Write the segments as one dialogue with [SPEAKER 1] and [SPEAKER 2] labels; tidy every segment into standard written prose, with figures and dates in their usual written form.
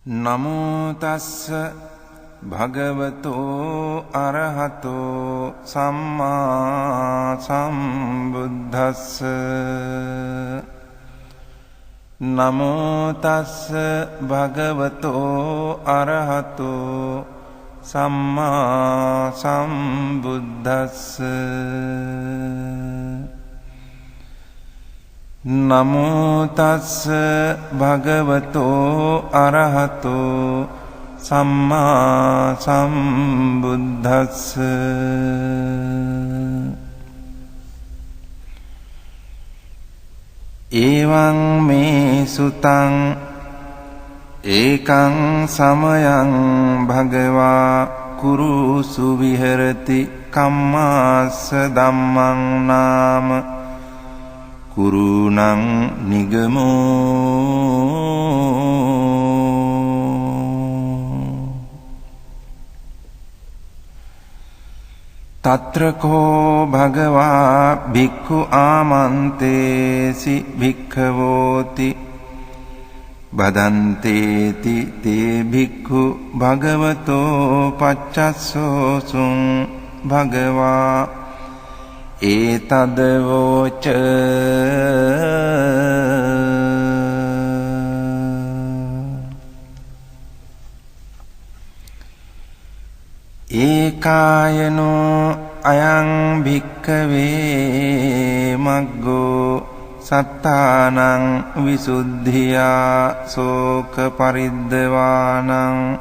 [SPEAKER 1] නමෝ තස්ස භගවතෝ අරහතෝ සම්මා සම්බුද්දස්ස. නමෝ තස්ස භගවතෝ අරහතෝ සම්මා සම්බුද්දස්ස. නමෝ තස්ස භගවතෝ අරහතෝ සම්මා සම්බුද්දස්ස. එවං මේ සුතං ඒකං සමයං භගවා කුරුසු විහෙරති කම්මාස්ස ධම්මං නාම කුරුණං නිගමෝ. තත්‍රකෝ භගවා භික්ඛු ආමන්තේසි භික්ඛවෝති බදන්තේති තේ භික්ඛු භගවතෝ පච්චස්සෝසුං භගවා ඒතදවෝච. ඒකායනෝ අයං භික්ඛවේ මග්ගෝ සත්තානං විසුද්ධියා සෝක පරිද්දවානං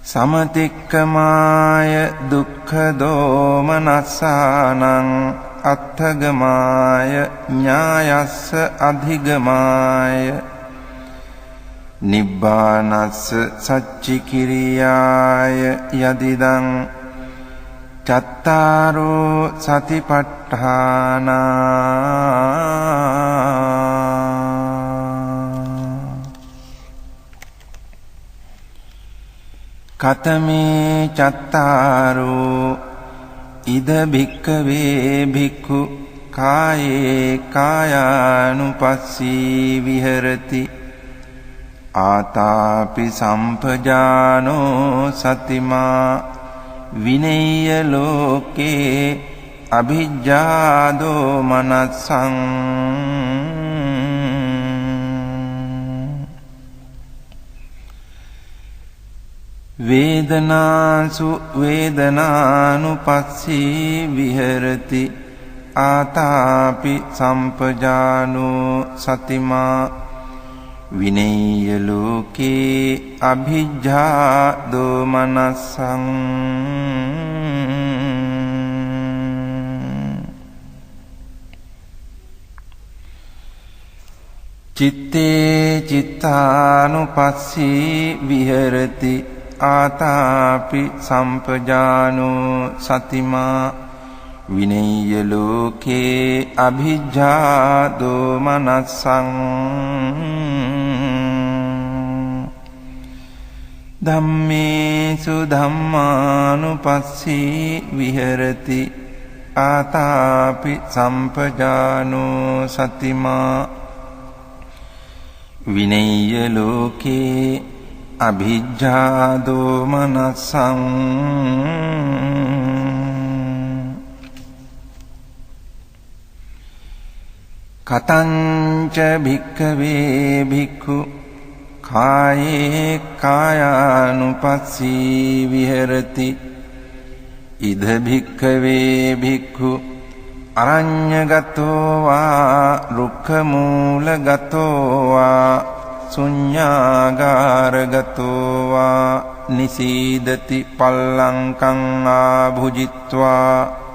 [SPEAKER 1] සමතික්කමාය දුක්ඛ දෝමනස්සානං අත්ථගමාය ඥායස්ස අධිගමාය නිබ්බානස්ස සච්චිකිරියාය යදිදං චත්තාරෝ සතිපට්ඨානා. කතමේ චත්තාරෝ ඉද භික්ඛවේ භික්ඛු කායේ කායානුපස්සී විහෙරති ආතාපි සම්පජානෝ සතිමා විනේය ලෝකේ අභිජ්ජාදෝ මනස්සං. වේදනාසු වේදනානුපස්සී විහෙරති ආතාපි සම්පජානෝ සතිමා විනේය ලෝකේ අභිජ්ජා දෝමනස්සං. චිත්තේ චිත්තානුපස්සී විහෙරති ආතාපි සම්පජානෝ සතිමා විනේය ලෝකේ අභිජ්ජා දෝමනස්සං. ධම්මේසු ධම්මානුපස්සී විහෙරති ආතාපි සම්පජානෝ සතිමා විනේය ලෝකේ අභිජ්ජා දෝමනස්සං. කතංච භික්ඛවේ භික්ඛු කායේ කායානුපස්සී විහෙරති ඉද භික්ඛවේ භික්ඛු අරඤ්ඤගතෝ වා රුක්ඛමූලගතෝ වා ශුඤ්ඤාගාරගතෝ වා නිසීදති පල්ලංකං ආභුජිත්වා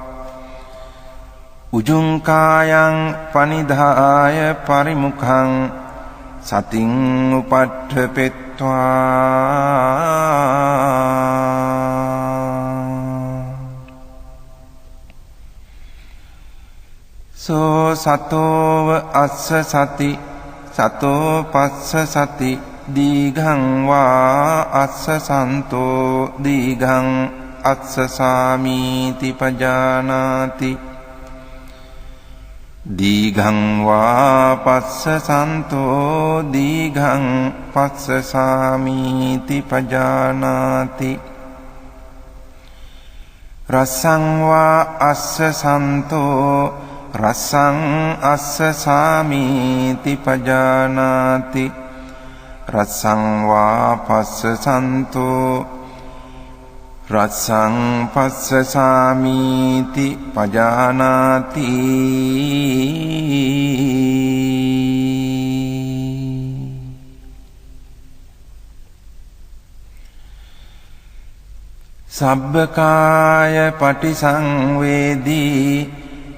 [SPEAKER 1] උජුං කායං පනිධාය පරිමුඛං සතින් උපට්ඨපෙත්වා. සෝ සතෝව අස්ස සති සතෝ පස්ස සති දීඝං වා අස්ස සන්තෝ දීඝං අස්ස සාමීති පජානාති දීඝං වා පස්සසන්තෝ දීඝං පස්සසාමීති පජානාති රසං වා අස්සසන්තෝ රසං අස්සසාමීති පජානාති රසං වා පස්සසන්තෝ රසං පස්සසාමීති පජානාති සබ්බකාය පටිසංවේදී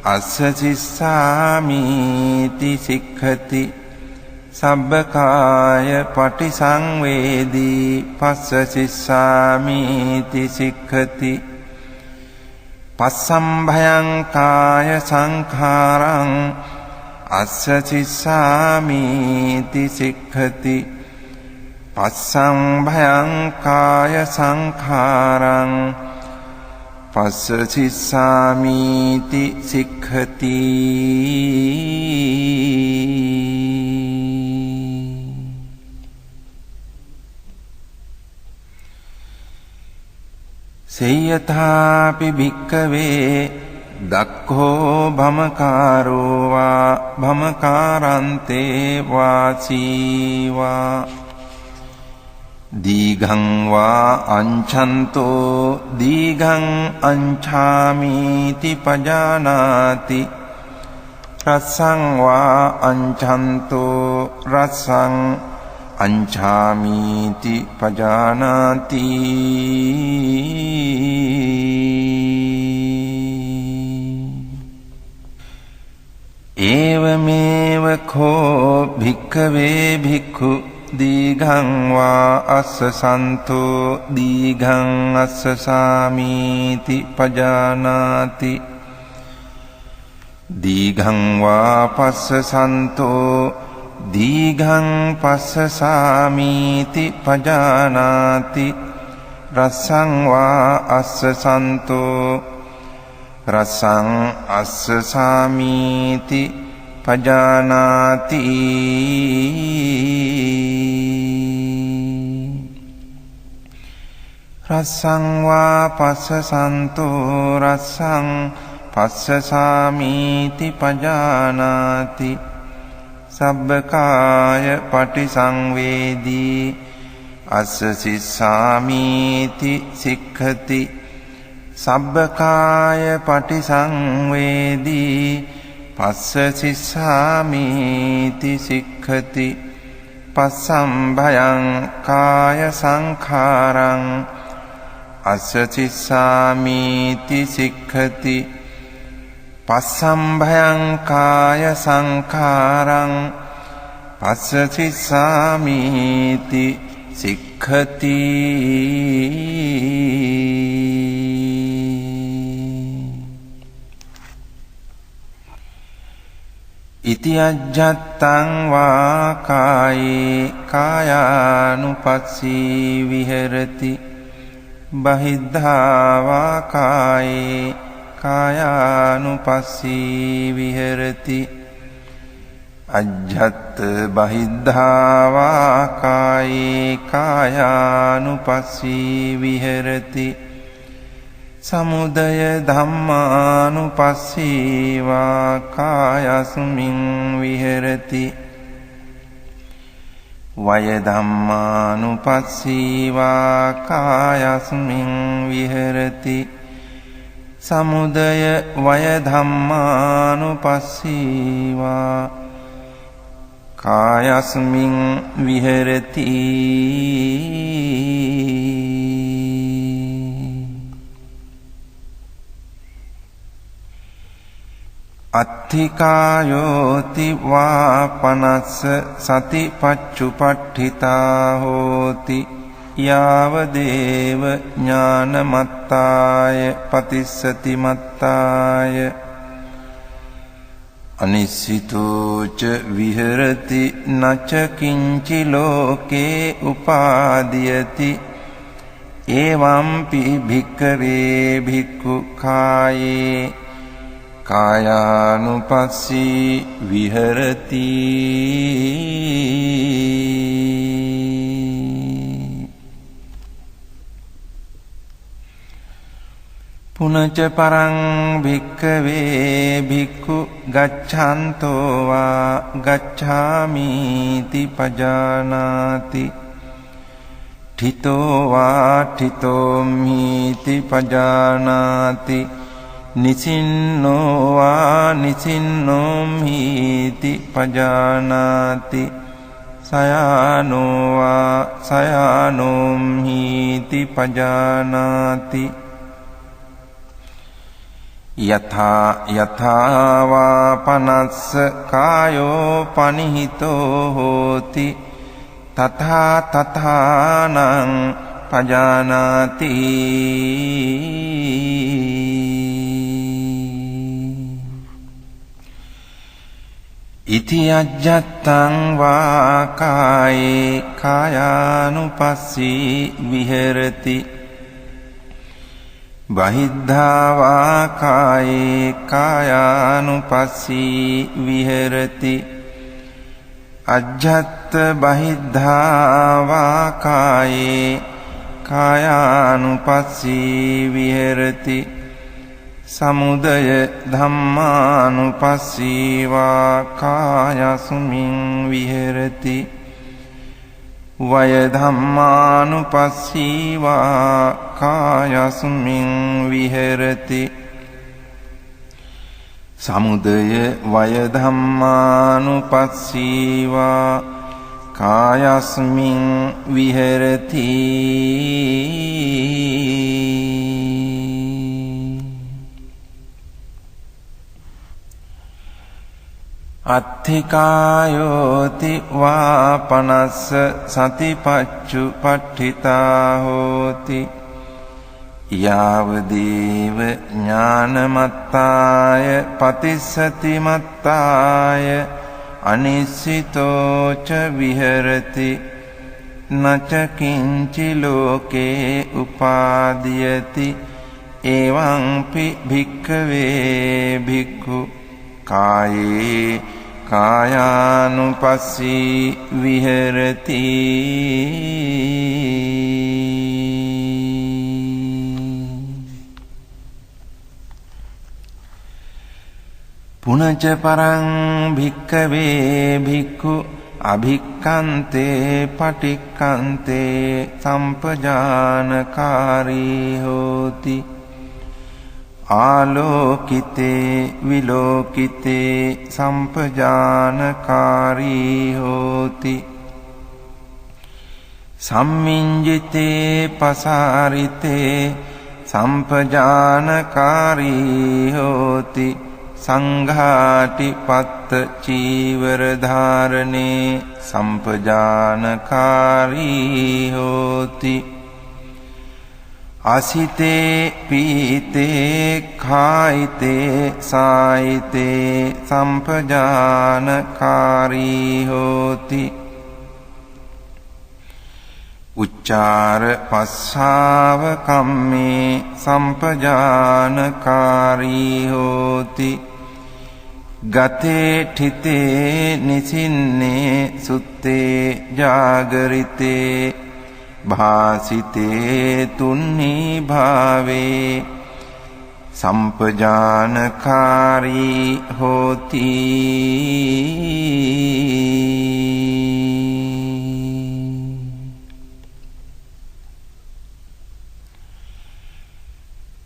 [SPEAKER 1] අස්ස සිස්සාමීති සික්ඛති සබ්බකාය පටිසංවේදී පස්ස සිස්සාමීති සික්ඛති පස්සම්භයං කාය සංඛාරං අස්ස සිස්සාමීති සික්ඛති පස්සම්භයං කාය සංඛාරං පස්ස සිස්සාමීති සික්ඛති සේයථාපි භික්ඛවේ දක්ඛෝ භමකාරෝ වා භමකාරන්තේ වාසීවා දීඝං වා අංඡන්තෝ දීඝං අංඡාමීති පජානාති රසං වා අංඡන්තෝ රසං අංඡාමීති පජානාති ඒවමේව කෝ භික්ඛවේ භික්ඛු දීඝං වා අස්සසන්තෝ දීඝං අස්සසාමීති පජානාති දීඝං වා පස්සසන්තෝ දීඝං පස්සසාමීති පජානාති රසං වා අස්සසන්තෝ රසං අස්සසාමීති පජානාති රසං වා පස්සසන්තෝ රසං පස්සසාමීති පජානාති සබ්බකාය පටිසංවේදී අස්ස සිස්සාමීති සික්ඛති සබ්බකාය පටිසංවේදී පස්ස සිස්සාමීති සික්ඛති පස්සම්භයං කාය සංඛාරං අස්ස සිස්සාමීති සික්ඛති පස්සම්භයං කාය සංඛාරං පස්ස සිස්සාමීති සික්ඛති ඉති අජ්ජත්තං වා කායේ කායානුපස්සී විහෙරති බහිද්ධා වා කායේ කායානුපස්සී විහෙරති අජ්ජත් බහිද්ධා වා කායේ කායානුපස්සී විහෙරති සමුදය ධම්මානුපස්සී වා කායස්මින් විහෙරති වය ධම්මානුපස්සී වා කායස්මින් විහෙරති සමුදය වය ධම්මානුපස්සී වා කායස්මින් විහෙරති අත්ථිකායෝති වා පනස්ස සතිපච්චුපට්ඨිතා හෝති යාව දේව ඥානමත්තාය පතිස්සති මත්තාය අනිසිතෝච විහෙරති නච කිංචි ලෝකේ උපාදීයති එවම්පි භික්ඛවේ භික්ඛු කායේ කායානුපස්සී විහෙරති පුනච පරං භික්ඛවේ භික්ඛු ගච්ඡන්තෝ වා ගච්ඡාමිති පජානාති ඨිතෝ වා ඨිතෝමිති පජානාති නිසින්නෝ වා නිසින්නෝමිති පජානාති සයානෝ වා සයානෝමිති පජානාති යථා යථා වා පනස්ස කායෝ පනිහිතෝ හෝති තථා තථානං පජානාති ඉති අජ්ජත්තං වා කායේ කායානුපස්සී විහෙරති බහිද්ධා වා කායේ කායානුපස්සී විහෙරති අජ්ජත් බහිද්ධා වා කායේ කායානුපස්සී විහෙරති සමුදය ධම්මානුපස්සී වා කායස්මින් විහෙරති වය ධම්මානුපස්සී වා කායස්මින් විහෙරති සමුදය වය ධම්මානුපස්සී වා කායස්මින් විහෙරති අත්ථිකායෝති වා පනස්ස සතිපච්චුපට්ඨිතා හෝති යාවදේව ඥානමත්තාය පතිස්සති මත්තාය අනිස්සිතෝ ච විහෙරති නච කිංචි ලෝකේ උපාදීයති එවං පි භික්ඛවේ භික්ඛු කායේ කායානුපස්සී විහෙරති පුනච පරං භික්ඛවේ භික්ඛු අභික්ඛන්තේ පටික්ඛන්තේ සම්පජානකාරී හෝති ආලෝකිතේ විලෝකිතේ සම්පජානකාරී හෝති සම්මිඤ්ජිතේ පසාරිතේ සම්පජානකාරී හෝති සංඝාටි පත්ත චීවර ධාරණේ සම්පජානකාරී හෝති අසිතේ පීතේ කායිතේ සායිතේ සම්පජානකාරී හෝති උච්චාර පස්සාව කම්මේ සම්පජානකාරී හෝති ගතේ ඨිතේ නිසින්නේ සුත්තේ ජාගරිතේ භාසිතේ තුන්නි භාවේ සම්පජානකාරී හෝති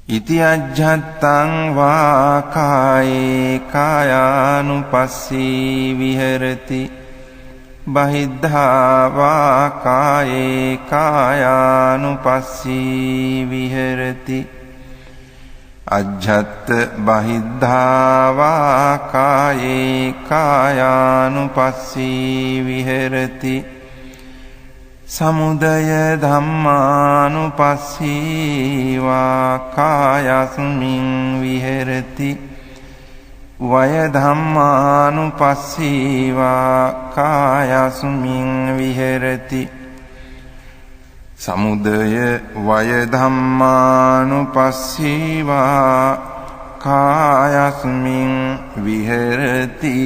[SPEAKER 1] ඉති අජ්ජත්තං වා කායේ කායානුපස්සී විහෙරති බහිද්ධා වා කායේ කායානුපස්සී විහෙරති අජ්ජත් බහිද්ධා වා කායේ කායානුපස්සී විහෙරති සමුදය ධම්මානුපස්සී වා කායස්මින් විහෙරති වය ධම්මානුපස්සී වා කායස්මින් විහෙරති සමුදය වය ධම්මානුපස්සී වා කායස්මින් විහෙරති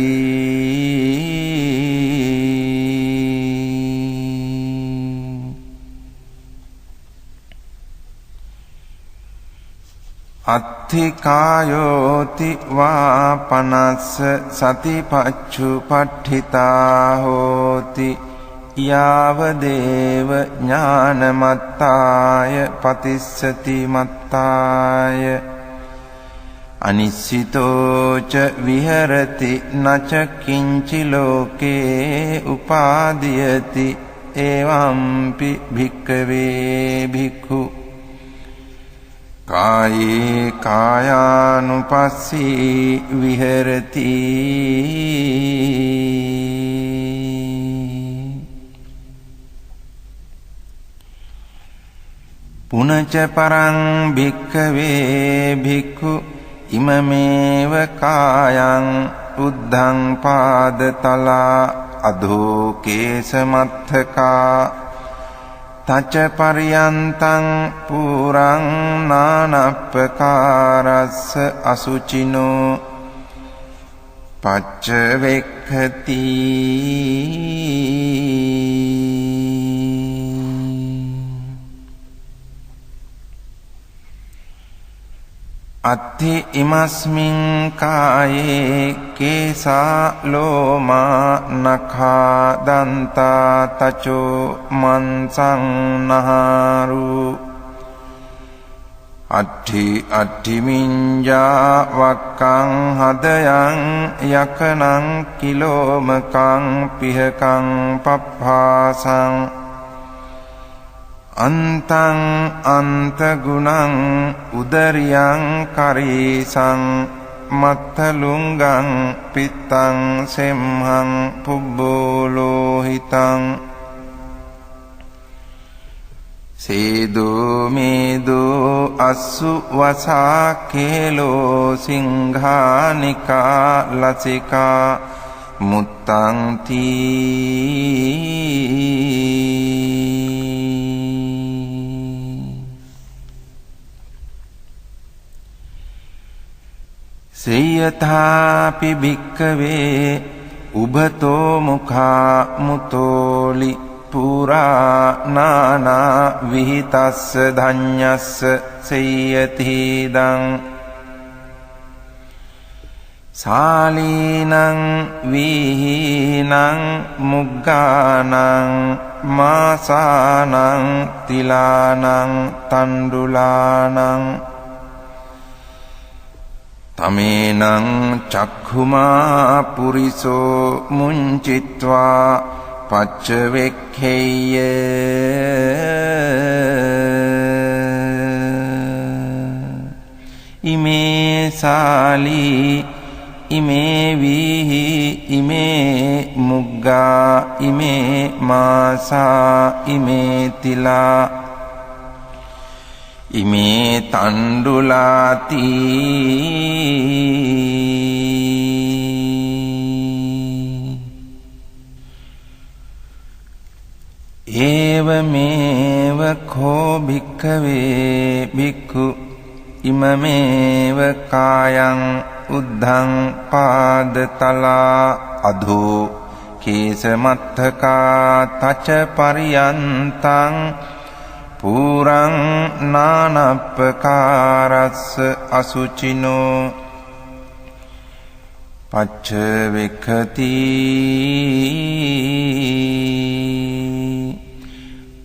[SPEAKER 1] අත්ථිකායෝති වා පනස්ස සතිපච්චුපට්ඨිතා හෝති යාව දේව ඥානමත්තාය පතිස්සති මත්තාය අනිස්සිතෝ ච විහෙරති නච කිංචි ලෝකේ උපාදීයති එවම්පි භික්ඛවේ භික්ඛු කායේ කායානුපස්සී විහෙරති පුනච පරං භික්ඛවේ භික්ඛු ඉමමේව කායං උද්ධං පාදතලා අධෝ කේසමත්තකා තච පරියන්තං පුරං නානප්පකාරස්ස අසුචිනෝ පච්චවෙක්ඛති අත්ථි ඉමස්මින් කායේ කේසා ලෝමා නඛා දන්තා තචෝ මන්සං නහාරු අට්ඨි මිඤ්ඤා වක්කං හදයන් යකනං කිලෝමකං පිහකං පප්පාසං අන්තං අන්තගුණං උදරියං කරීසං මත්තලුංගං පිත්තං සෙම්හං පුබ්බෝලෝහිතං සේදෝ මේදෝ අස්සු වසා කේලෝ සිංහානිකා ලසිකා මුත්තං තී සේයථාපි භික්ඛවේ උභතෝ මුඛා මුතෝලි පුරා නානා විහිතස්ස ධඤ්ඤස්ස සේයති දං සාලීනං විහීනං මුග්ගානං මාසානං තිලානං තණ්ඩුලානං තමේනං චක්ඛුමා පුරිසෝ මුංචිත්වා පච්චවෙක්ඛේය ඉමේ සාලී ඉමේ වීහි ඉමේ මුග්ගා ඉමේ මාසා ඉමේ තිලා ඉමේ තණ්ඩුලාති ඒවමේව කෝ භික්ඛවේ භික්ඛු ඉමමේව කායං උද්ධං පාදතලා අධෝ කේසමත්තකා තච පරියන්තං පුරං නානප්පකාරස්ස අසුචිනෝ පච්චවෙක්ඛති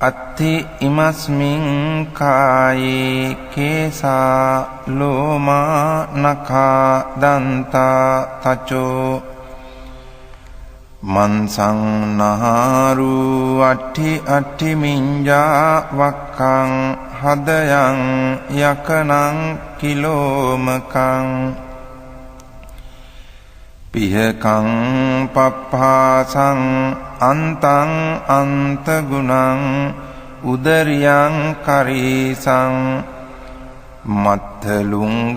[SPEAKER 1] අත්ථි ඉමස්මින් කායේ කේසා ලෝමා නඛා දන්තා තචෝ මන්සං නහාරු අට්ඨි මිඤ්ඤා වක්කං හදයන් යකනං කිලෝමකං පිහකං පප්පාසං අන්තං අන්තගුණං උදරියං කරීසං මත්තලුංගං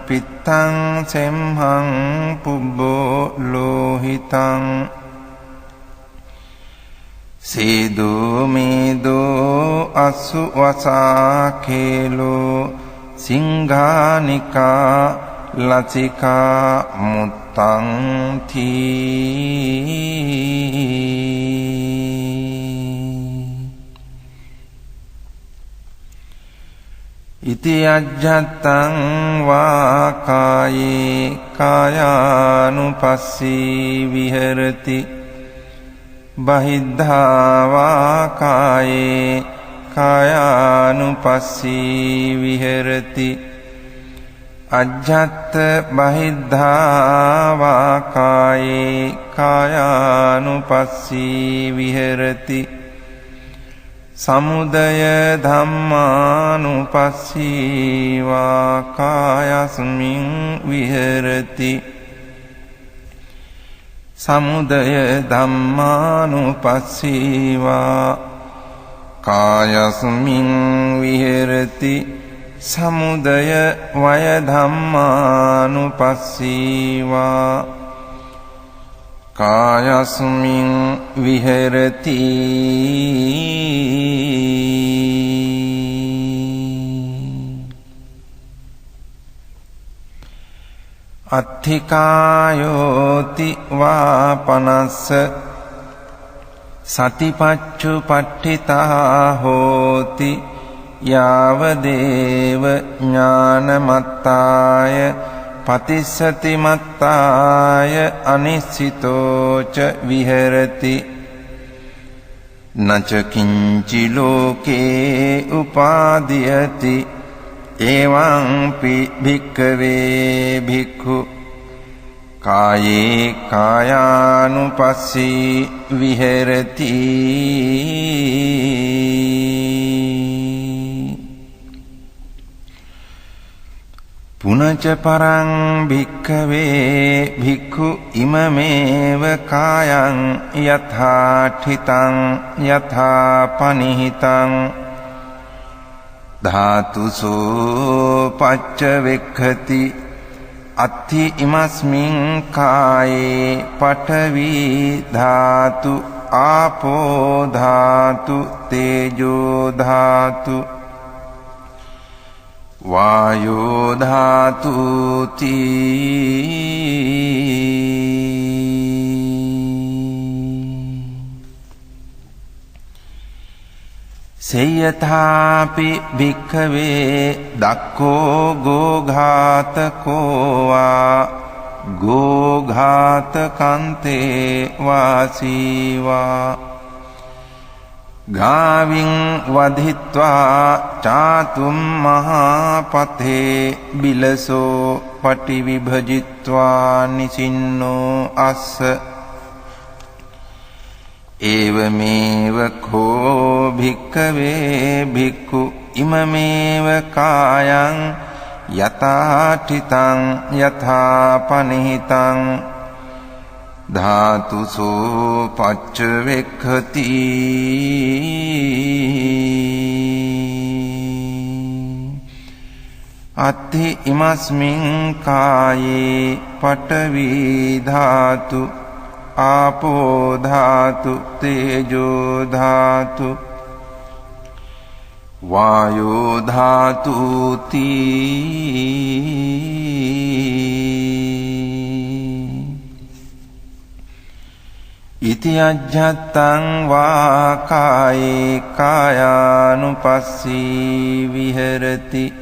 [SPEAKER 1] පිත්තං සෙම්හං පුබ්බෝ ලෝහිතං සේදෝ මේදෝ අස්සු වසා කේලෝ සිංහානිකා ලසිකා මුත්තං තී ඉති අජ්ජත්තං වා කායේ කායානුපස්සී විහෙරති බහිද්ධා වා කායේ කායානුපස්සී විහෙරති අජ්ජත් බහිද්ධා වා කායේ කායානුපස්සී විහෙරති සමුදය ධම්මානුපස්සී වා කායස්මින් විහෙරති සමුදය ධම්මානුපස්සී වා කායස්මින් විහෙරති සමුදය වය ධම්මානුපස්සී වා කායස්මින් විහෙරති අත්ථිකායෝති වාපනස්ස සතිපච්චුපට්ඨිතා හෝති යාවදේව ඥානමත්තාය පතිස්සති මත්තාය අනිස්සිතෝච විහෙරති නච කිංචි ලෝකේ උපාදීයති එවං පි භික්ඛවේ භික්ඛු කායේ කායානුපස්සී විහෙරති පුනච පරං භික්ඛවේ භික්ඛු ඉමමේව කායං යථාඨිතං යථාපනිහිතං ධාතුසෝ පච්චවෙක්ඛති අත්ථි ඉමස්මින් කායේ පඨවි ධාතු ආපෝ ධාතු තේජෝ ධාතු වායෝ ධාතු සේයථාපි භික්ඛවේ දක්ඛෝ ගෝඝාතකෝ වා ගෝඝාතකන්තේ වාසීවා ගාවින් වධිත්වා චාතුම් මහාපතේ බිලසෝ පටිවිභජිත්වා නිසින්නෝ අස්ස ඒවමේව කෝ භික්ඛවේ භික්ඛු ඉමමේව කායං යථාඨිතං යථාපනිහිතං ධාතුසෝ පච්චවෙක්ඛති අත්ථි ඉමස්මින් කායේ පඨවි ධාතු ආපෝ ධාතු තේජෝ ධාතු වායෝ ධාතු ඉති අජ්ජත්තං වා කායේ කායානුපස්සී විහෙරති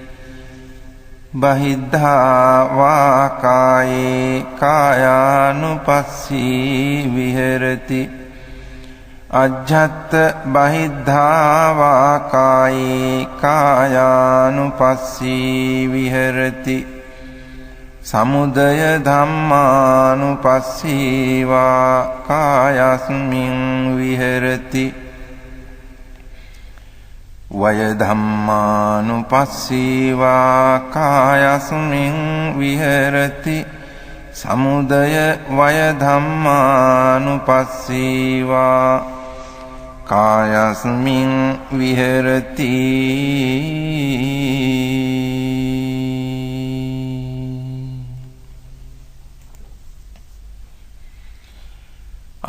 [SPEAKER 1] බහිද්ධා වා කායේ කායානුපස්සී විහෙරති අජ්ජත් බහිද්ධා වා කායේ කායානුපස්සී විහෙරති සමුදය ධම්මානුපස්සී වා කායස්මින් විහෙරති වය ධම්මානුපස්සී වා කායස්මින් විහෙරති සමුදය වය ධම්මානුපස්සී වා කායස්මින් විහෙරති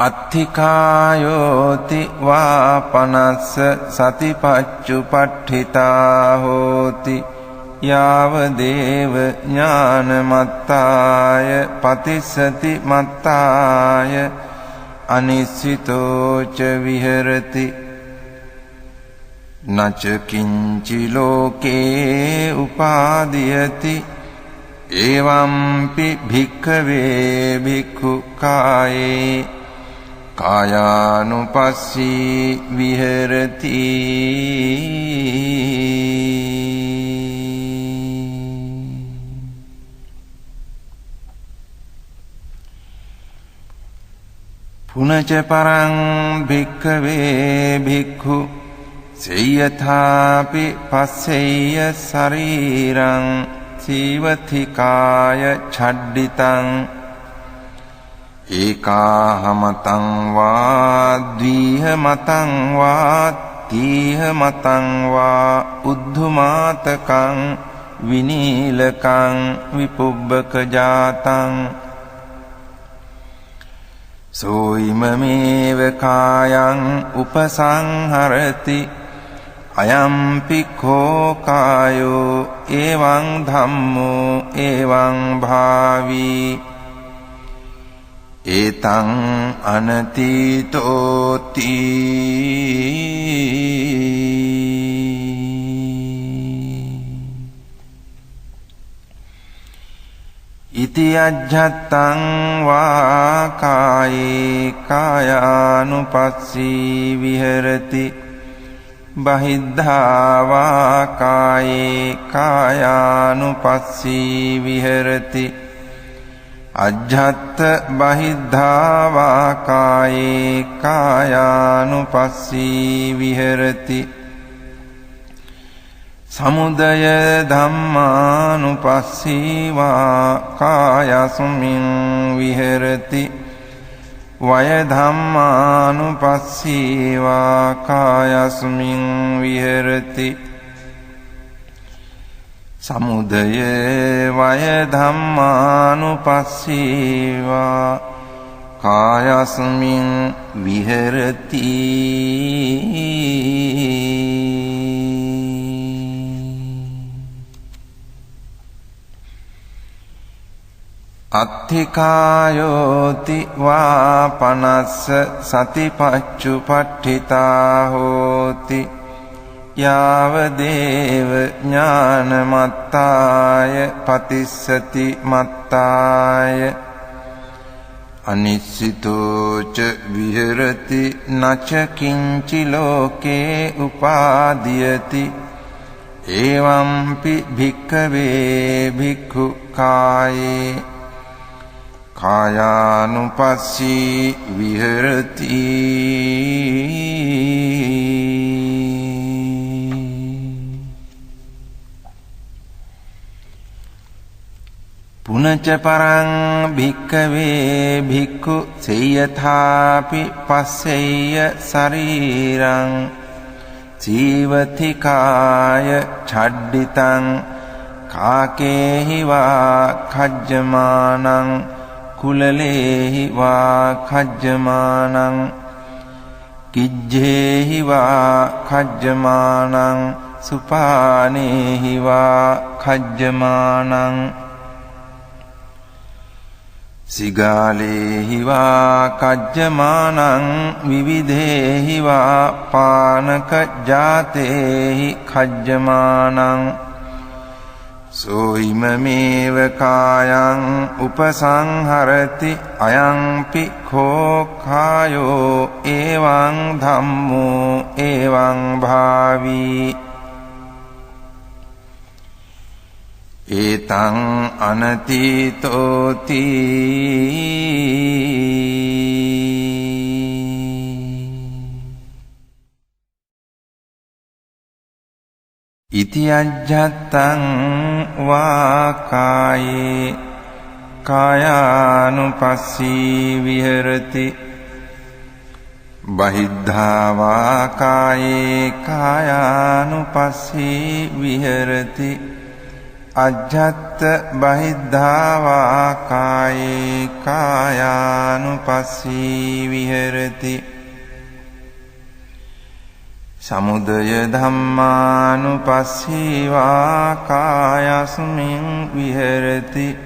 [SPEAKER 1] අත්ථිකායෝති වාපනස්ස සතිපච්චුපට්ඨිතා හෝති යාව දේව ඥානමත්තාය පතිස්සති මත්තාය අනිස්සිතෝ ච විහෙරති නච කිංචි ලෝකේ උපාදීයති එවම්පි භික්ඛවේ භික්ඛු කායේ කායානුපස්සී විහෙරති පුනච පරං භික්ඛවේ භික්ඛු සේයථාපි පස්සෙය්‍ය ශරීරං සීවතිකාය ඡඩ්ඩිතං ඒකාහමතං වා ද්විහමතං වා තීහමතං වා උද්ධමාතකං විනීලකං විපුබ්බක ජාතං සෝයිමමේව කායං උපසංහරති අයම්පි කෝ කායෝ එවං ධම්මෝ එවං භාවී ඒතං අනතීතෝති ඉති අජ්ජත්තං වා කායේ කායානුපස්සී විහෙරති බහිද්ධා වා කායේ කායානුපස්සී විහෙරති අජ්ජත්ත බහිද්ධා වා කායේ කායානුපස්සී විහෙරති සමුදය ධම්මානුපස්සී වා කායස්මින් විහෙරති වය ධම්මානුපස්සී වා කායස්මින් විහෙරති සමුදය වය ධම්මානුපස්සී වා කායස්මින් විහෙරති අත්ථිකායෝති වා පනස්ස සතිපච්චුපට්ඨිතා හෝති යාව දේව ඥානමත්තාය පතිස්සති මත්තාය අනිස්සිතෝ ච විහෙරති නච කිංචි ලෝකේ උපාදීයති එවම්පි භික්ඛවේ භික්ඛු කායේ කායානුපස්සී විහෙරති පුනච පරං භික්ඛවේ භික්ඛු සේයථාපි පස්සෙය්‍ය ශරීරං ජීවතිකාය ඡඩ්ඩිතං කාකේහි වා khajjamaනං කුලලේහි වා khajjamaනං කිජ්ජේහි වා khajjamaනං සුපානේහි වා khajjamaනං සිගාලේහි වා khajjamaනං විවිධේහි වා පානක ජාතේහි khajjamaනං සෝයිමමේව කායං උපසංහරති අයංපි කෝ කායෝ එවං ධම්මෝ එවං භාවී ඒතං අනතීතෝති ඉති අජ්ජත්තං වා කායේ කායානුපස්සී විහෙරති බහිද්ධා වා කායේ කායානුපස්සී විහෙරති අජ්ජත්ත බහිද්ධා වා කායේ කායානුපස්සී විහෙරති සමුදය ධම්මානුපස්සීවා කායස්මින් විහෙරති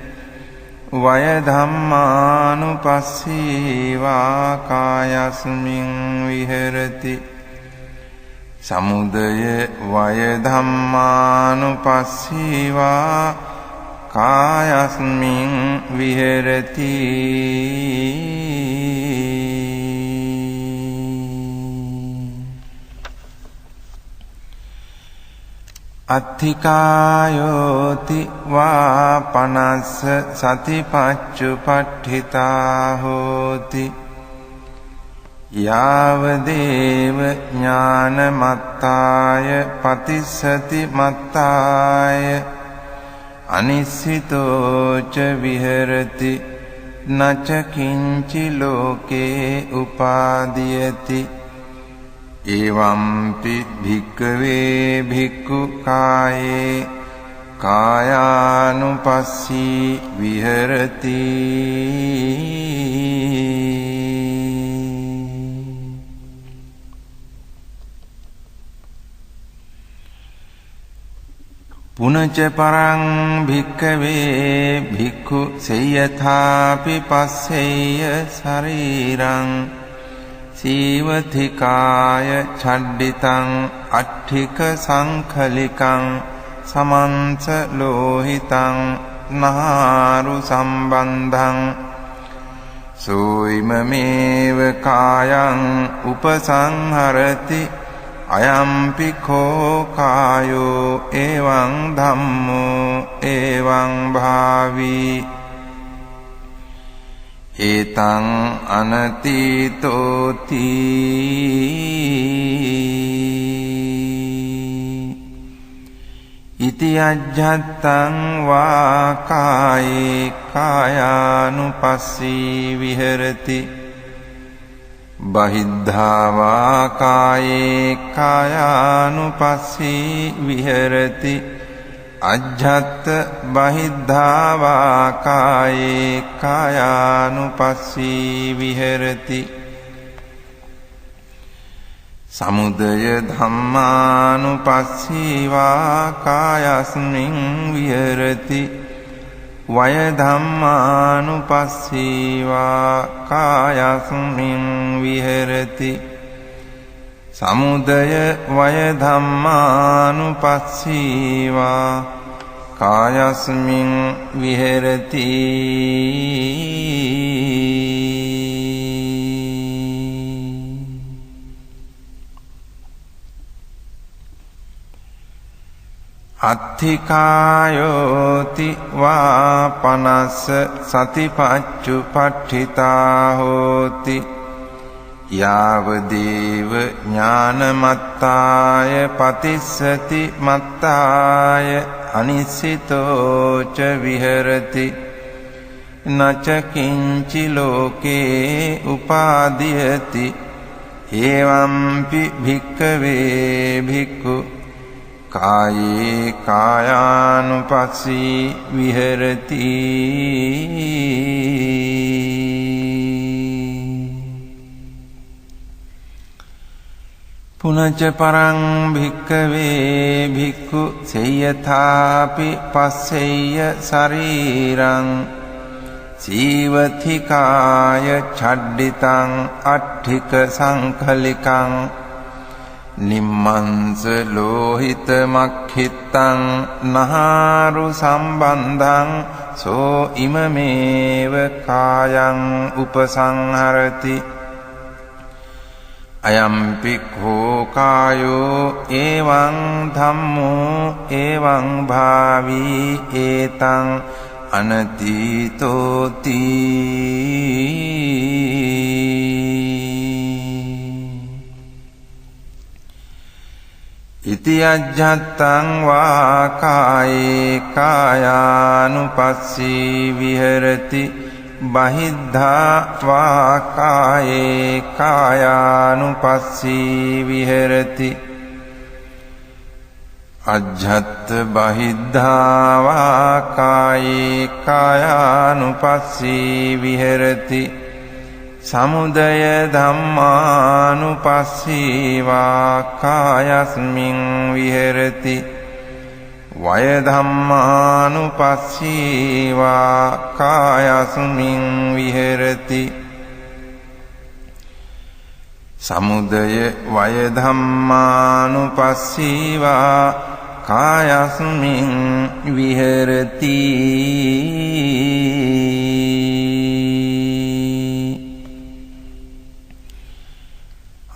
[SPEAKER 1] වය ධම්මානුපස්සීවා කායස්මින් විහෙරති සමුදය වය ධම්මානුපස්සීවා කායස්මින් විහෙරති අත්ථිකායෝති වා පනස්ස සතිපච්චුපට්ඨිතා හෝති යාවදේව ඥානමත්තාය පතිස්සති මත්තාය අනිස්සිතෝච විහෙරති නච කිංචි ලෝකේ උපාදීයති එවම්පි භික්ඛවේ භික්ඛු කායේ කායානුපස්සී විහෙරති පුනච පරං භික්ඛවේ භික්ඛු සේයථාපි පස්සෙය්‍ය ශරීරං සීවතිකාය ඡඩ්ඩිතං අට්ඨික සංඛලිකං සමන්ස ලෝහිතං නහාරු සම්බන්ධං සෝයිමමේව කායං උපසංහරති අයම්පි කෝ කායෝ එවං ධම්මෝ එවං භාවී ඒතං අනතීතෝති ඉති අජ්ජත්තං වා කායේ කායානුපස්සී විහෙරති බහිද්ධා වා කායේ කායානුපස්සී විහෙරති අජ්ජත් බහිද්ධා වා කායේ කායානුපස්සී විහෙරති සමුදය ධම්මානුපස්සීවා කායස්මින් විහෙරති වය ධම්මානුපස්සීවා කායස්මින් විහෙරති සමුදය වය ධම්මානුපස්සීවා කායස්මින් විහෙරති අත්ථිකායෝති වා පනස්ස සතිපච්චුපට්ඨිතා හෝති යාවදේව ඥානමත්තාය පතිස්සති මත්තාය අනිස්සිතෝච විහෙරති නච කිංචි ලෝකේ උපාදීයති එවම්පි භික්ඛවේ භික්ඛු කායේ කායානුපස්සී විහෙරති පුනච පරං භික්ඛවේ භික්ඛු සේයථාපි පස්සෙය්‍ය ශරීරං සීවතිකාය ඡඩ්ඩිතං අට්ඨික සංඛලිකං නිම්මංස ලෝහිත මක්ඛිත්තං නහාරු සම්බන්ධං සෝ ඉමමේව කායං උපසංහරති අයම්පි කෝ කායෝ එවං ධම්මෝ එවං භාවී ඒතං අනතීතෝති ඉති අජ්ජත්තං වා කායේ කායානුපස්සී විහෙරති බහිද්ධා වා කායේ කායානුපස්සී විහෙරති අජ්ජත් බහිද්ධා වා කායේ කායානුපස්සී විහෙරති සමුදය ධම්මානුපස්සීවා කායස්මින් විහෙරති වය ධම්මානුපස්සීවා කායස්මින් විහෙරති සමුදය වය ධම්මානුපස්සීවා කායස්මින් විහෙරති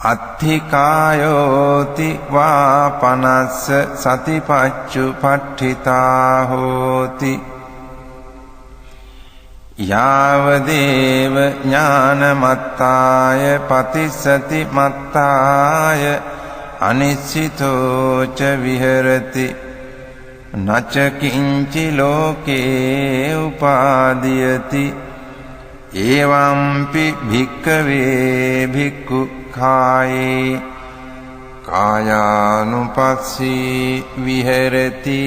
[SPEAKER 1] අත්ථිකායෝති වා පනස්ස සතිපච්චුපට්ඨිතා හෝති යාවදේව ඥානමත්තාය පතිස්සති මත්තාය අනිශ්චිතෝ ච විහෙරති නච කිංචි ලෝකේ උපාදීයති එවම්පි භික්ඛවේ භික්ඛු කායේ කායානුපස්සී විහෙරති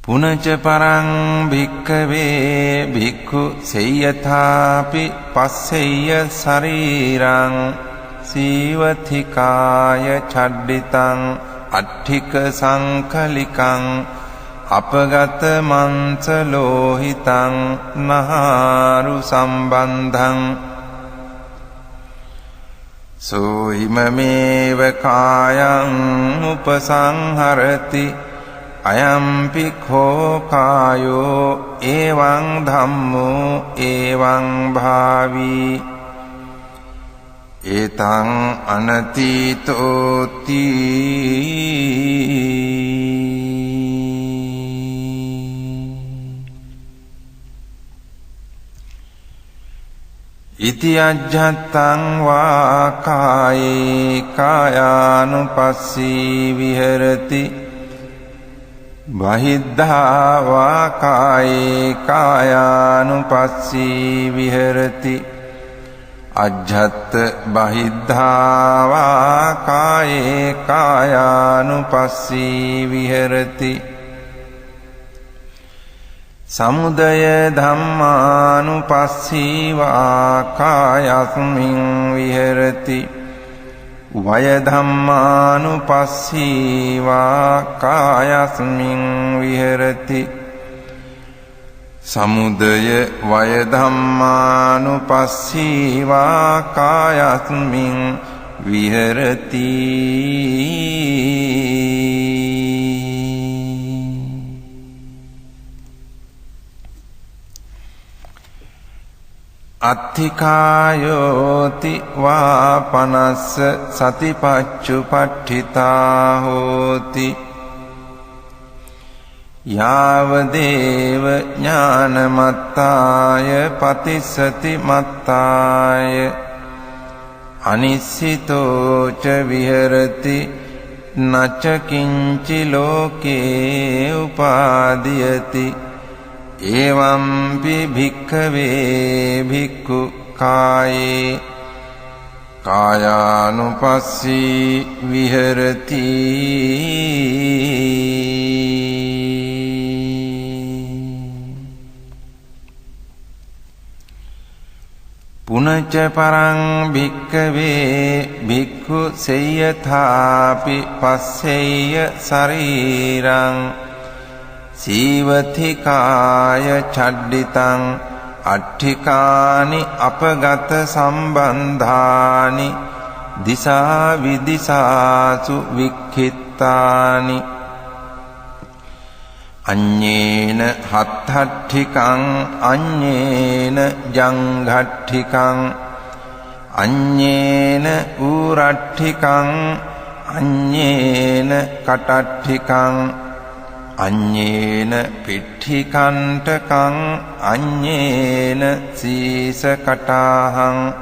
[SPEAKER 1] පුනච පරං භික්ඛවේ භික්ඛු සේයථාපි පස්සෙය්‍ය ශරීරං සීවතිකාය චඩ්ඩිතං අට්ඨික සංකලිකං අපගත මංස ලෝහිතං නහාරු සම්බන්ධං සෝයිමමේව කායං උපසංහරති අයම්පි කෝ කායෝ එවං ධම්මෝ එවං භාවී ඒතං අනතීතෝති ඉති අජ්ජත්තං වා කායේ කායානුපස්සී විහෙරති බහිද්ධා වා කායේ කායානුපස්සී විහෙරති අජ්ජත් බහිද්ධා වා කායේ කායානුපස්සී විහෙරති සමුදය ධම්මානුපස්සීවා කායස්මින් විහෙරති වය ධම්මානුපස්සීවා කායස්මින් විහෙරති සමුදය වය ධම්මානුපස්සීවා කායස්මින් විහෙරති අත්ථිකායෝති වා පනස්ස සතිපච්චුපට්ඨිතා හෝති යාවදේව ඥානමත්තාය පතිස්සති මත්තාය අනිශ්චිතෝ ච විහෙරති නච කිංචි ලෝකේ උපාදීයති එවම්පි භික්ඛවේ භික්ඛු කායේ කායානුපස්සී විහෙරති පුනච පරං භික්ඛවේ භික්ඛු සේයථාපි පස්සෙය්‍ය ශරීරං සීවතිකාය චඩ්ඩිතං අට්ඨිකානි අපගත සම්බන්ධානි දිසා විදිසාසු වික්ඛිත්තානි අඤ්ඤේන හත්ථට්ඨිකං අඤ්ඤේන ජංඝට්ඨිකං අඤ්ඤේන ඌරට්ඨිකං අඤ්ඤේන කටට්ඨිකං අඤ්ඤේන පිට්ඨිකණ්ඨකං අඤ්ඤේන සීසකටාහං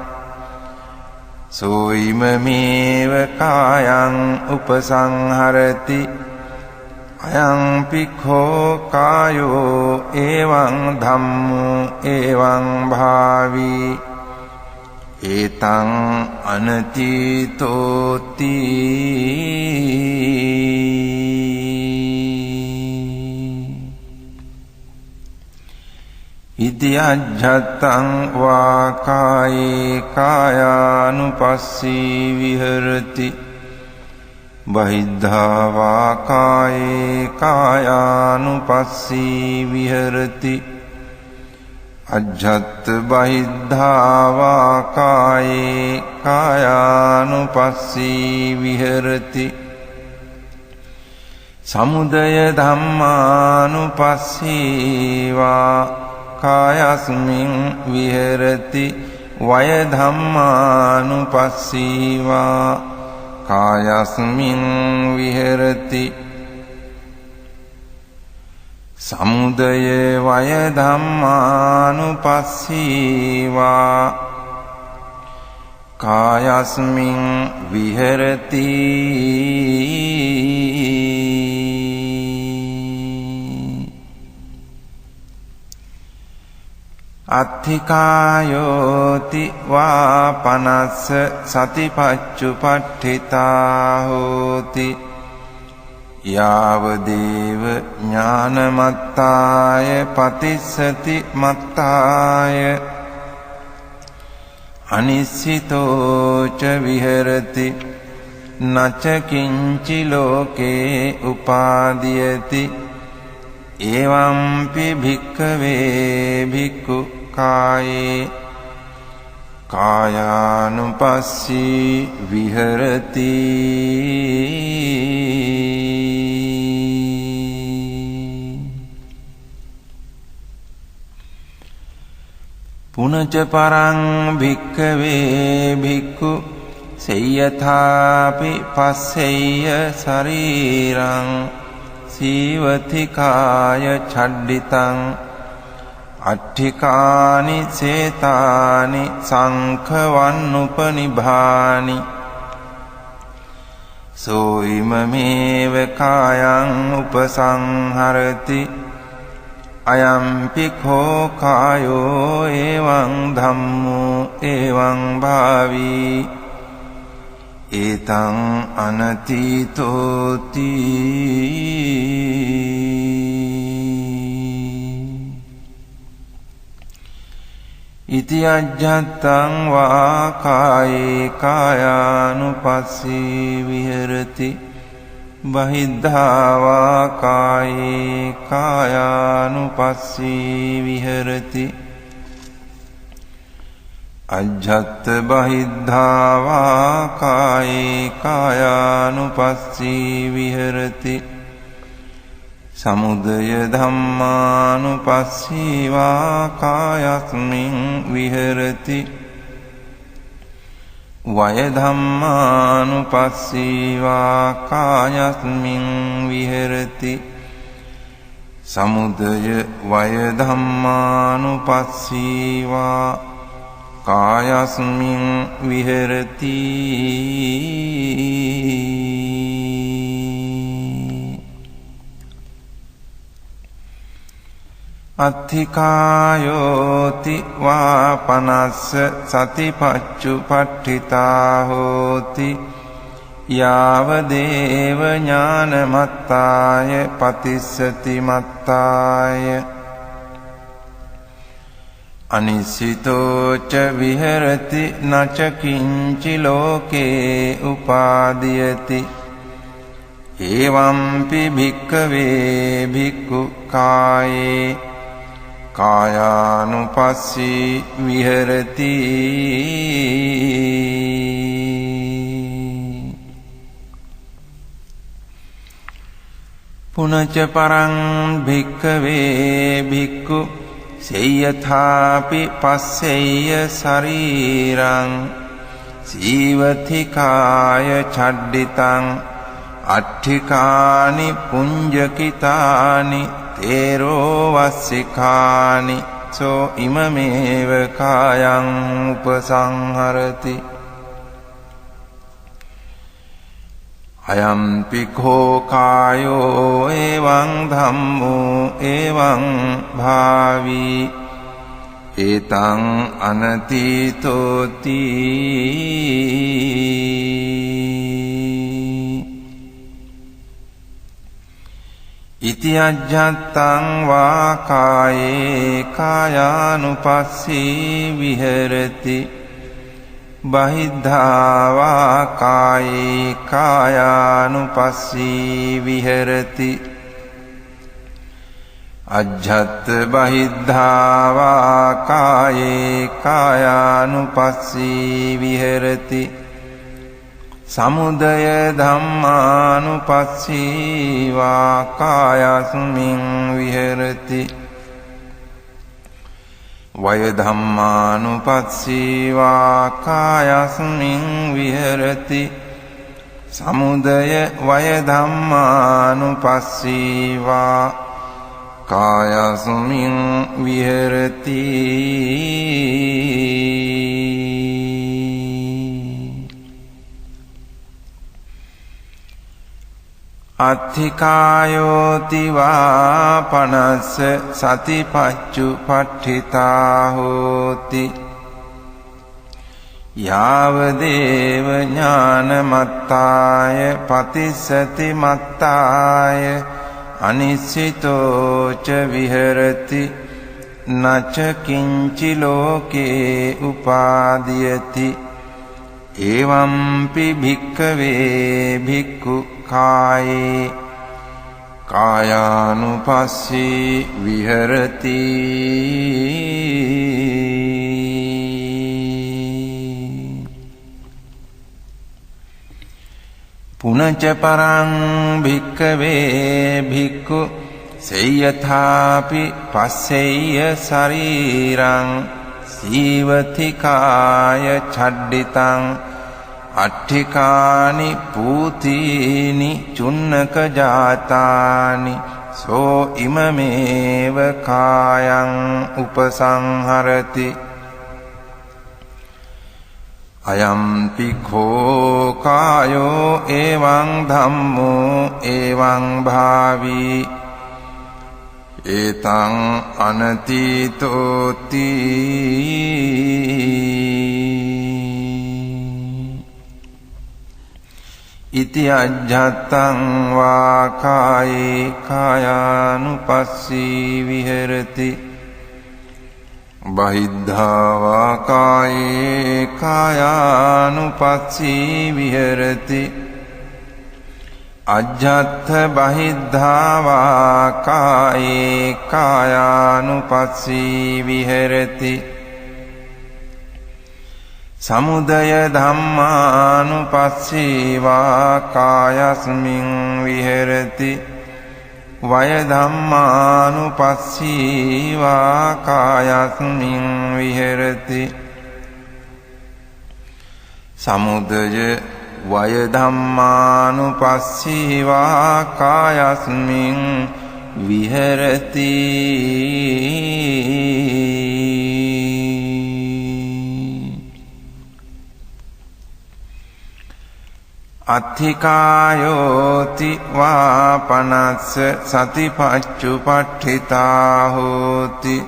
[SPEAKER 1] සෝයිමමේව කායං උපසංහරති අයං පික්ඛෝ කායෝ එවං ධම්මෝ එවං භාවී ඒතං අනතීතෝති ඉති අජ්ජත්තං වා කායේ කායානුපස්සී විහෙරති බහිද්ධා වා කායේ කායානුපස්සී විහෙරති අජ්ජත් බහිද්ධා වා කායේ කායානුපස්සී විහෙරති සමුදය ධම්මානුපස්සී වා කායස්මින් විහෙරති වය ධම්මානුපස්සී වා කායස්මින් විහෙරති සමුදය වය ධම්මානුපස්සී වා කායස්මින් විහෙරති අත්ථිකායෝති වා පනස්ස සතිපච්චුපට්ඨිතා හෝති යාවදේව ඥානමත්තාය පතිස්සති මත්තාය අනිස්සිතෝච විහෙරති නච කිංචි ලෝකේ උපාදීයති එවම්පි භික්ඛවේ භික්ඛු කායේ කායානුපස්සී විහෙරති පුනච පරං භික්ඛවේ භික්ඛු සේයථාපි පස්සෙය්‍ය ශරීරං සීවතිකාය ඡඩ්ඩිතං අට්ඨිකානි සේතානි සංඛවන්නුපනිභානි සෝයිමමේව කායං උපසංහරති අයම්පි කෝ කායෝ එවං ධම්මෝ එවං භාවී ඒතං අනතීතෝති ඉති අජ්ජත්තං වා කායේ කායානුපස්සී විහෙරති බහිද්ධා වා කායේ කායානුපස්සී විහෙරති අජ්ජත් බහිද්ධා වා කායේ කායානුපස්සී විහෙරති සමුදය ධම්මානුපස්සී වා කායස්මින් විහෙරති වය ධම්මානුපස්සී වා කායස්මින් විහෙරති සමුදය වය ධම්මානුපස්සී වා කායස්මින් විහෙරති අත්ථිකායෝති වා පනස්ස සතිපච්චුපට්ඨිතා හෝති යාවදේව ඥානමත්තාය පතිස්සති මත්තාය අනිසිතෝච විහෙරති නච කිංචි ලෝකේ උපාදීයති එවම්පි භික්ඛවේ භික්ඛු කායේ කායානුපස්සී විහෙරති පුනච පරං භික්ඛවේ භික්ඛු සේයථාපි පස්සෙය්‍ය ශරීරං සීවතිකාය ඡඩ්ඩිතං අට්ඨිකානි පුඤ්ජකිතානි තේරෝ වස්සිකානි සෝ ඉමමේව කායං උපසංහරති අයම්පි කෝ කායෝ එවං ධම්මෝ එවං භාවී ඒතං අනතීතෝති ඉති අජ්ජත්තං වා කායේ කායානුපස්සී විහෙරති බහිද්ධා වා කායේ කායානුපස්සී විහෙරති අජ්ජත් බහිද්ධා වා කායේ කායානුපස්සී විහෙරති සමුදය ධම්මානුපස්සී වා කායස්මින් විහෙරති වය ධම්මානුපස්සී වා කායස්මින් විහෙරති සමුදය වය ධම්මානුපස්සී වා කායස්මින් විහෙරති අත්ථිකායෝති වා පනස්ස සතිපච්චුපට්ඨිතා හෝති යාව දේව ඥානමත්තාය පතිස්සති මත්තාය අනිස්සිතෝ ච විහෙරති නච කිංචි ලෝකේ උපාදීයති එවම්පි භික්ඛවේ භික්ඛු කායේ කායානුපස්සී විහෙරති පුනච පරං භික්ඛවේ භික්ඛු සේයථාපි පස්සෙය්‍ය ශරීරං සීවති කාය ඡඩ්ඩිතං අට්ඨිකානි පූතීනි චුන්නක ජාතානි සෝ ඉමමේව කායං උපසංහරති අයම්පි කෝ කායෝ එවං ධම්මෝ එවං භාවී ඒතං අනතීතෝති ඉති අජ්ජත්තං වා කායේ කායානුපස්සී විහෙරති බහිද්ධා වා කායේ කායානුපස්සී විහෙරති අජ්ජත්ථ බහිද්ධා වා කායේ කායානුපස්සී විහෙරති සමුදය ධම්මානුපස්සී වා කායස්මින් විහෙරති වය ධම්මානුපස්සී වා කායස්මින් විහෙරති සමුදය වය ධම්මානුපස්සී වා කායස්මින් විහෙරති අත්ථිකායෝති වා පනස්ස සතිපච්චුපට්ඨිතා හෝති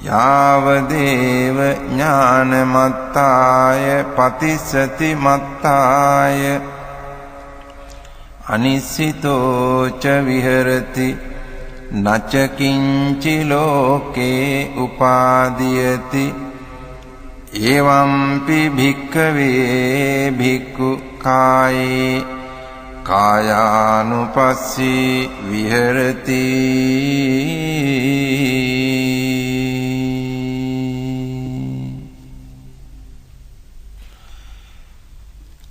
[SPEAKER 1] යාව දේව ඥානමත්තාය පතිස්සති මත්තාය අනිස්සිතෝ ච විහෙරති නච කිංචි ලෝකේ උපාදීයති එවම්පි භික්ඛවේ භික්ඛු කායේ කායානුපස්සී විහෙරති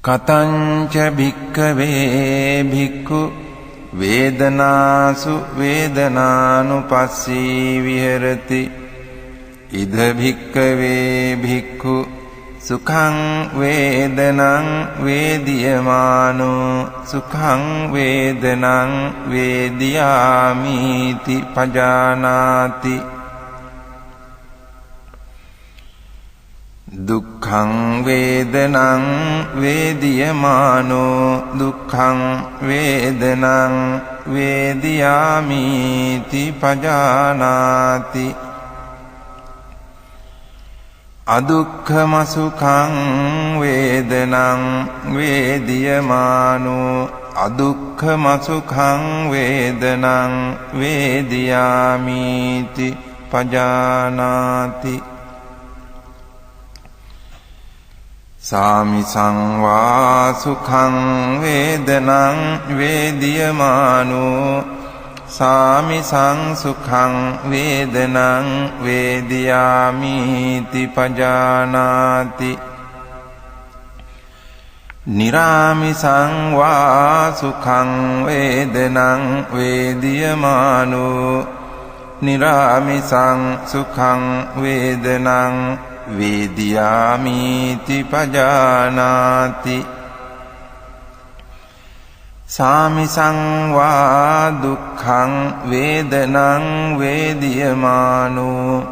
[SPEAKER 1] කතංච භික්ඛවේ භික්ඛු වේදනාසු වේදනානුපස්සී විහෙරති ඉද භික්ඛවේ භික්ඛු සුඛං වේදනං වේදියමානෝ සුඛං වේදනං වේදියාමිති පජානාති දුක්ඛං වේදනං වේදියමානෝ දුක්ඛං වේදනං වේදියාමිති පජානාති අදුක්ඛම සුඛං වේදනං වේදියමානෝ අදුක්ඛම සුඛං වේදනං වේදියාමිති පජානාති සාමිසං වා සුඛං වේදනං වේදියමානෝ සාමිසං සුඛං වේදනං වේදියාමිති පජානාති නිරාමිසං වා සුඛං වේදනං වේදියමානෝ නිරාමිසං සුඛං වේදනං වේදියාමිති පජානාති සාමිසං වා දුක්ඛං වේදනං වේදියමානෝ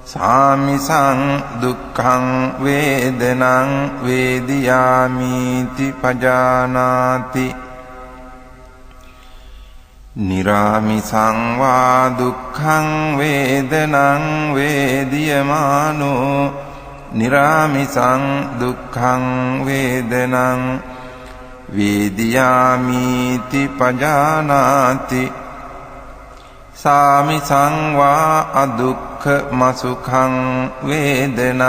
[SPEAKER 1] සාමිසං දුක්ඛං වේදනං වේදියාමිති පජානාති නිරාමිසං වා දුක්ඛං වේදනං වේදියමානෝ නිරාමිසං දුක්ඛං වේදනං වේදියාමිති පජානාති සාමිසං වා අදුක්ඛම සුඛං වේදනං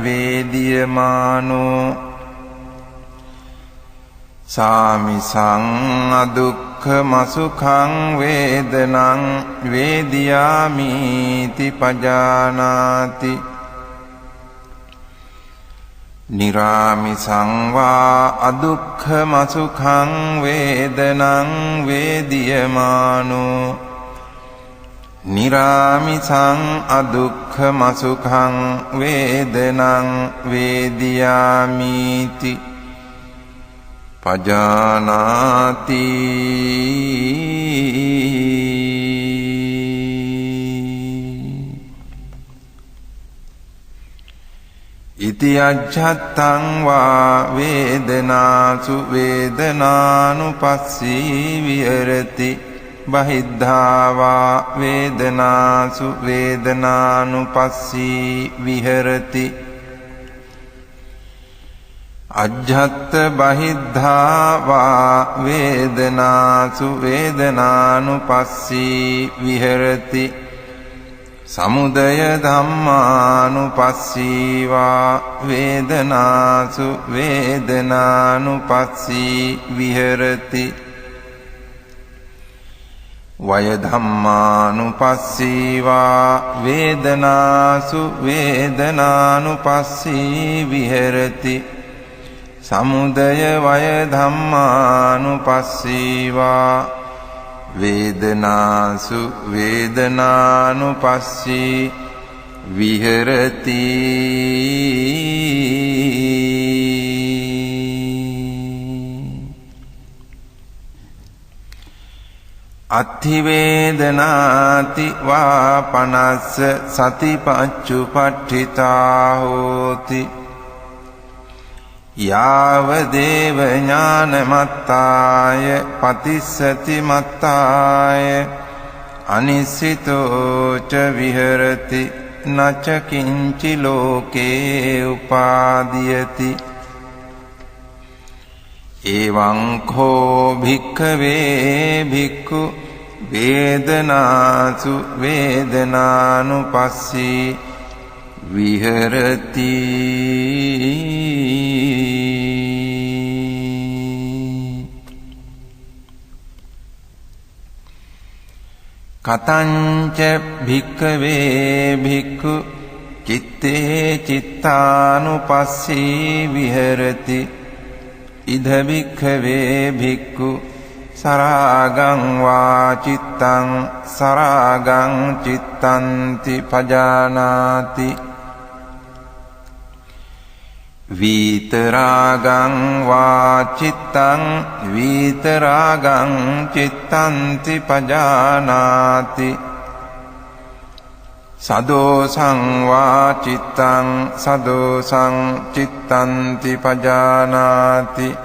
[SPEAKER 1] වේදියමානෝ සාමිසං අදුක්ඛම සුඛං වේදනං වේදියාමිති පජානාති නිරාමිසං වා අදුක්ඛම සුඛං වේදනං වේදියමානෝ නිරාමිසං අදුක්ඛම සුඛං වේදනං වේදියාමිති පජානාති ඉති අජ්ජත්තං වා වේදනාසු වේදනානුපස්සී විහෙරති බහිද්ධා වා වේදනාසු වේදනානුපස්සී විහෙරති අජ්ජත්ත බහිද්ධා වා වේදනාසු වේදනානුපස්සී විහෙරති සමුදය ධම්මානුපස්සී වා වේදනාසු වේදනානුපස්සී විහෙරති වය ධම්මානුපස්සී වා වේදනාසු වේදනානුපස්සී විහෙරති සමුදය වය ධම්මානුපස්සී වා වේදනාසු වේදනානුපස්සී විහෙරති අත්ථි වේදනාති වා පනස්ස සතිපච්චුපට්ඨිතා හෝති යාව දේව ඥානමත්තාය පතිස්සති මත්තාය අනිසිතෝ ච විහෙරති නච කිංචි ලෝකේ උපාදීයති එවං කෝ භික්ඛවේ භික්ඛු වේදනාසු වේදනානුපස්සී විහෙරති කතංච භික්ඛවේ භික්ඛු චිත්තේ චිත්තානුපස්සී විහෙරති ඉද භික්ඛවේ භික්ඛු සරාගං වා චිත්තං සරාගං චිත්තන්ති පජානාති විතරාගං වා චිත්තං විතරාගං චිත්තන්ති පජානාති සදෝසං වා චිත්තං සදෝසං චිත්තන්ති පජානාති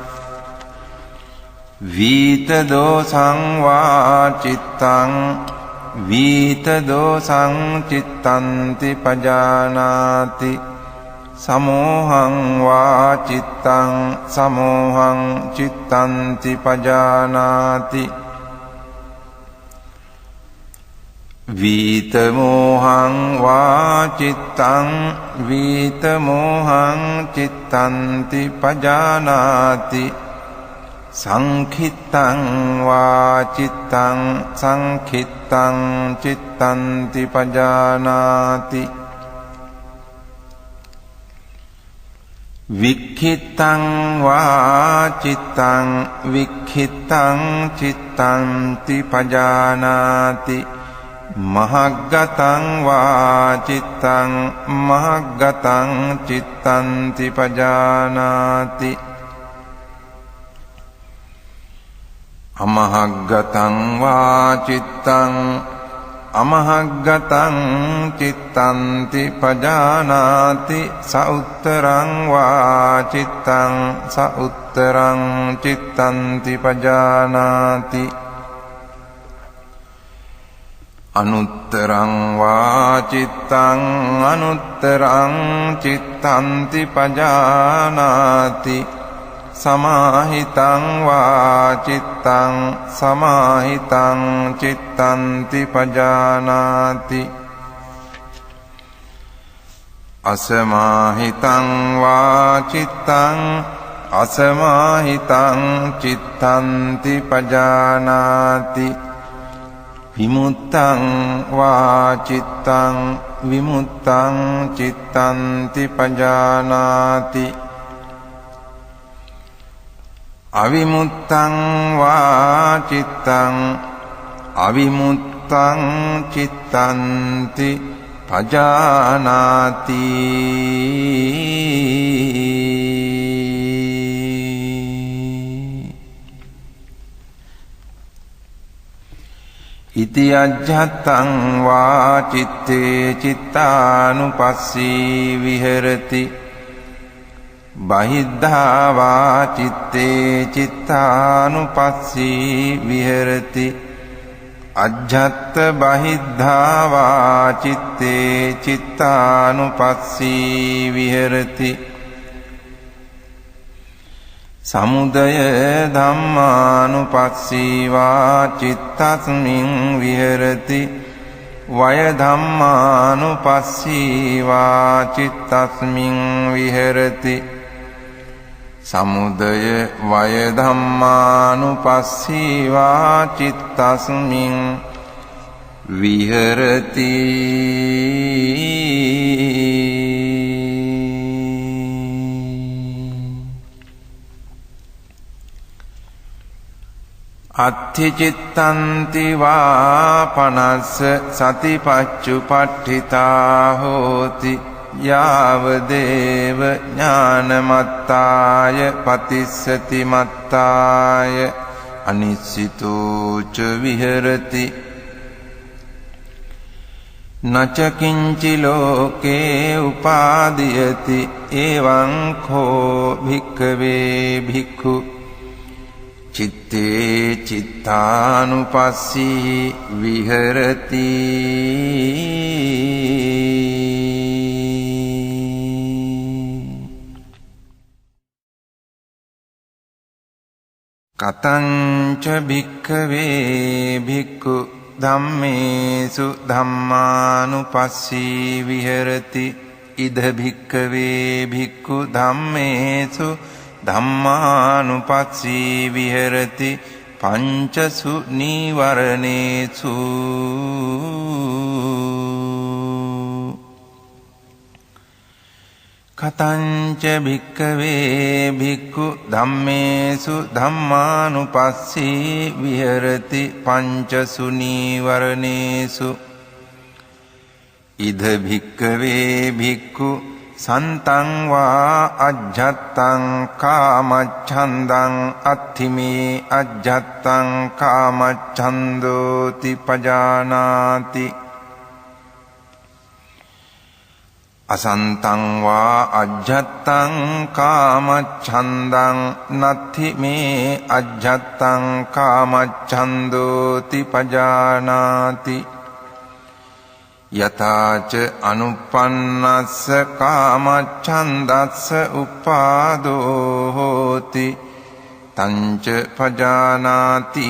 [SPEAKER 1] විත දෝසං වා චිත්තං වීත දෝසං චිත්තන්ති පජානාති සමෝහං වා චිත්තං සමෝහං චිත්තන්ති පජානාති වීත මෝහං වා චිත්තං වීත මෝහං චිත්තන්ති පජානාති සංඛිත්තං වා චිත්තං සංඛිත්තං චිත්තන්ති පජානාති වික්ඛිත්තං වා චිත්තං වික්ඛිත්තං චිත්තන්ති පජානාති මහග්ගතං වා චිත්තං මහග්ගතං චිත්තන්ති පජානාති අමහග්ගතං වා චිත්තං අමහග්ගතං චිත්තන්ති පජානාති සඋත්තරං වා චිත්තං සඋත්තරං චිත්තන්ති පජානාති අනුත්තරං වා චිත්තං අනුත්තරං චිත්තන්ති පජානාති සමාහිතං වා චිත්තං සමාහිතං චිත්තන්ති පජානාති අසමාහිතං වා චිත්තං අසමාහිතං චිත්තන්ති පජානාති විමුත්තං වා චිත්තං විමුත්තං චිත්තන්ති පජානාති අවිමුත්තං වා චිත්තං අවිමුත්තං චිත්තන්ති පජානාති ඉති අජ්ජත්තං වා චිත්තේ චිත්තානුපස්සී විහෙරති බහිද්ධා වා චිත්තේ චිත්තානුපස්සී විහෙරති අජ්ජත්ත බහිද්ධා වා චිත්තේ චිත්තානුපස්සී විහෙරති සමුදය ධම්මානුපස්සී වා චිත්තස්මින් විහෙරති වය ධම්මානුපස්සී වා චිත්තස්මින් විහෙරති සමුදය වය ධම්මානුපස්සී වා චිත්තස්මින් විහෙරති අත්ථි චිත්තන්ති වා පනස්ස සතිපච්චුපට්ඨිතා හෝති යාව දේව ඥානමත්තාය පතිස්සති මත්තාය අනිස්සිතෝ ච විහෙරති නච කිංචි ලෝකේ උපාදීයති එවං කෝ භික්ඛවේ භික්ඛු චිත්තේ චිත්තානුපස්සී විහෙරති කතංච භික්ඛවේ භික්ඛු ධම්මේසු ධම්මානුපස්සී විහෙරති ඉද භික්ඛවේ භික්ඛු ධම්මේසු ධම්මානුපස්සී විහෙරති පංචසු නීවරණේසු කතංච භික්ඛවේ භික්ඛු ධම්මේසු ධම්මානුපස්සී විහෙරති පංචසු නීවරණේසු ඉද භික්ඛවේ භික්ඛු සන්තං වා අජ්ජත්තං කාමච්ඡන්දං අත්ථිමේ අජ්ජත්තං කාමච්ඡන්දෝති පජානාති අසන්තං වා අජ්ජත්තං කාමච්ඡන්දං නත්ථිමේ අජ්ජත්තං කාමච්ඡන්දෝති පජානාති යථාච අනුප්පන්නස්ස කාමච්ඡන්දස්ස උපාදෝ හෝති තංච පජානාති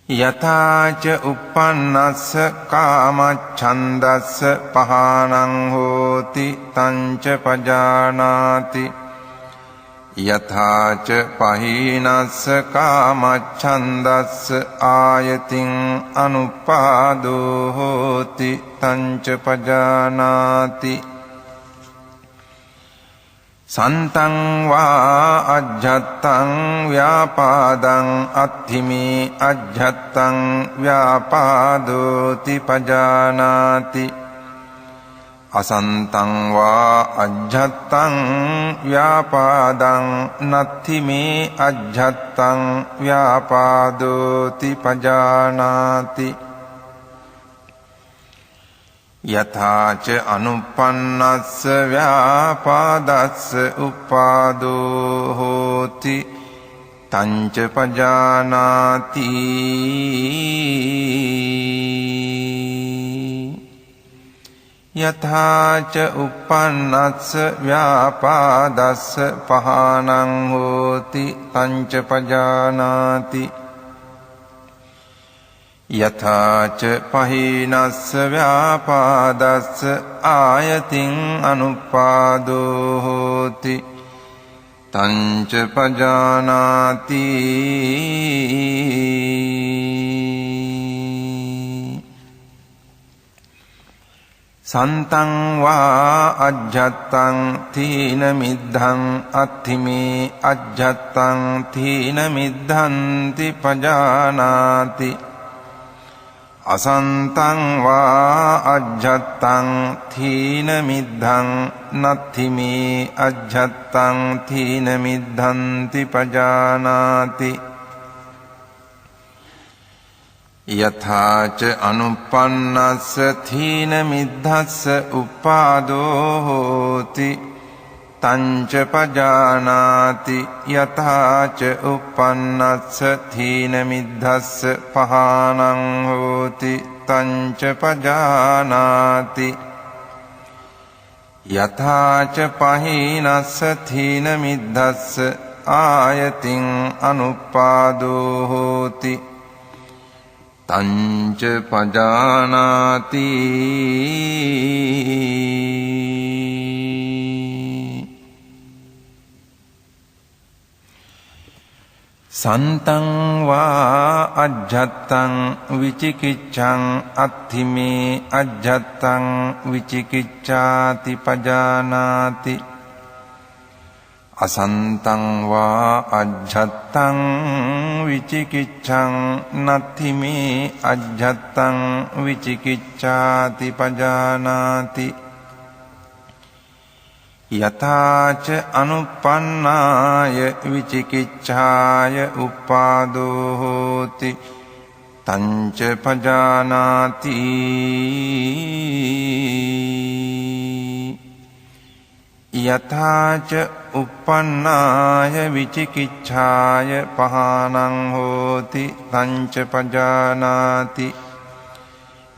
[SPEAKER 1] යථාච uppannස්ස කාමච්ඡන්දස්ස පහානං හෝති තංච පජානාති යථාච පහීනස්ස කාමච්ඡන්දස්ස ආයතින් අනුපාදෝ හෝති තංච පජානාති සන්තං වා අජ්ජත්තං ව්‍යාපාදං අත්ථිමේ අජ්ජත්තං ව්‍යාපාදෝති පජානාති අසන්තං වා අජ්ජත්තං ව්‍යාපාදං නත්ථිමේ අජ්ජත්තං ව්‍යාපාදෝති පජානාති යථාච අනුප්පන්නස්ස ව්‍යාපාදස්ස උපාදෝ හෝති තංච පජානාති යථාච uppannස්ස ව්‍යාපාදස්ස පහානං හෝති තංච පජානාති යථාච පහීනස්ස ව්‍යාපාදස්ස ආයතින් අනුපාදෝ හෝති තංච පජානාති සන්තං වා අජ්ජත්තං තීන මිද්ධං අත්ථිමේ අජ්ජත්තං තීන මිද්ධන්ති පජානාති අසන්තං වා අජ්ජත්තං තීන මිද්ධං නත්ථිමේ අජ්ජත්තං තීන මිද්ධන්ති පජානාති යථාච අනුප්පන්නස්ස තීන මිද්ධස්ස උපාදෝ හෝති තංච පජානාති යථාච uppannස්ස තීන මිද්ධස්ස පහානං හෝති තංච පජානාති යථාච පහීනස්ස තීන මිද්ධස්ස ආයතින් අනුපාදෝ හෝති තංච පජානාති සන්තං වා අජ්ජත්තං විචිකිච්ඡං අත්ථිමේ අජ්ජත්තං විචිකිච්ඡාති පජානාති අසන්තං වා අජ්ජත්තං විචිකිච්ඡං නත්ථිමේ අජ්ජත්තං විචිකිච්ඡාති පජානාති යථාච අනුප්පන්නාය විචිකිච්ඡාය උපාදෝ හෝති තංච පජානාති යථාච uppannāya vicikicchāya pahānaṁ hoti tañca pajānāti